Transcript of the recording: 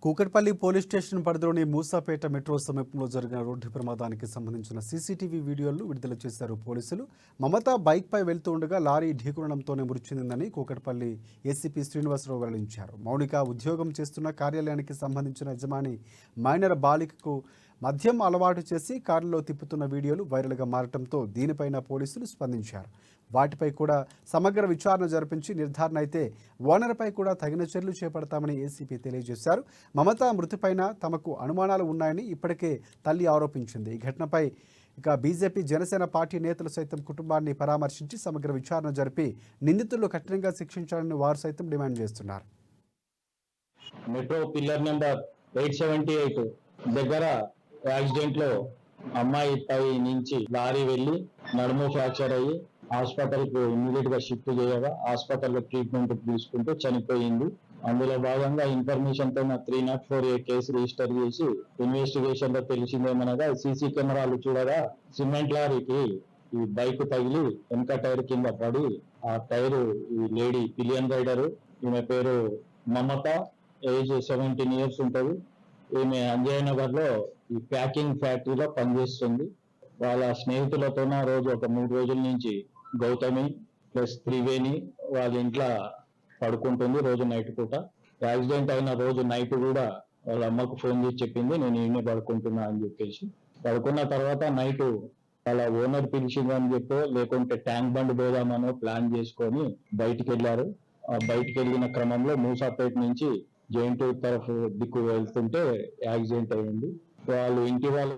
Kukatpally police station పరిధిలోని Moosapet metro సమీపంలో జరిగిన రోడ్డు ప్రమాదానికి సంబంధించిన సీసీటీవీ వీడియోలను విడుదల చేశారు పోలీసులు. మమత బైక్పై వెళ్తూ ఉండగా లారీ ఢీకొనడంతోనే మృతి చెందిందని కూకట్పల్లి ఏసీపీ శ్రీనివాసరావు వెల్లడించారు. మౌనిక ఉద్యోగం చేస్తున్న కార్యాలయానికి సంబంధించిన యజమాని మైనర్ బాలికకు మద్యం అలవాటు చేసి కారులో తిప్పుతున్న వీడియోలు వైరల్గా మారడంతో దీనిపైన పోలీసులు స్పందించారు. వాటిపై కూడా సమగ్ర విచారణ జరిపించి నిర్ధారణ అయితే ఓనర్పై కూడా తగిన చర్యలు చేపడతామని ఏసీపీ తెలియజేశారు. మమత మృతిపైన తమకు అనుమానాలు ఉన్నాయని ఇప్పటికే తల్లి ఆరోపించింది. ఈ ఘటనపై బీజేపీ జనసేన పార్టీ నేతలు సైతం కుటుంబాన్ని పరామర్శించి సమగ్ర విచారణ జరిపి నిందితులను కఠినంగా శిక్షించాలని వారు సైతం డిమాండ్ చేస్తున్నారు. మెట్రో పిల్లర్ నెంబర్ 878 దగ్గర యాక్సిడెంట్ లో అమ్మాయి పై నుంచి లారీ వెళ్లి నడుము ఫ్రాక్చర్ అయ్యి హాస్పిటల్ కు ఇమ్మీడియట్ గా షిఫ్ట్ చేయగా హాస్పిటల్ లో ట్రీట్మెంట్ తీసుకుంటూ చనిపోయింది. అందులో భాగంగా ఇన్ఫర్మేషన్ తో 304A కేసు రిజిస్టర్ చేసి ఇన్వెస్టిగేషన్ లో తెలిసిందేమనగా సీసీ కెమెరాలు చూడగా సిమెంట్ లారీకి ఈ బైక్ తగిలి వెనక టైర్ కింద పడి ఆ టైరు ఈ లేడీ పిలియన్ రైడర్, ఈమె పేరు మమత, ఏజ్ 17 years ఉంటుంది. ఈమె అంజయ్ నగర్ లో ఈ ప్యాకింగ్ ఫ్యాక్టరీలో పనిచేస్తుంది. వాళ్ళ స్నేహితులతోన రోజు ఒక 3 రోజుల నుంచి గౌతమి ప్లస్ త్రివేణి వాళ్ళ ఇంట్లో పడుకుంటుంది రోజు నైట్ పూట. యాక్సిడెంట్ అయిన రోజు నైట్ కూడా వాళ్ళ అమ్మకు ఫోన్ చేసి చెప్పింది, నేను ఈయనే పడుకుంటున్నా అని చెప్పేసి. పడుకున్న తర్వాత నైట్ వాళ్ళ ఓనర్ పిలిచిందని చెప్పో లేకుంటే ట్యాంక్ బండ్ పోదామనో ప్లాన్ చేసుకొని బయటికి వెళ్ళారు. ఆ బయటికి వెళ్ళిన క్రమంలో మూసాపేట నుంచి జైంట్ తరఫు దిక్కు వెళ్తుంటే యాక్సిడెంట్ అయింది. వాళ్ళు ఇంటి వాళ్ళు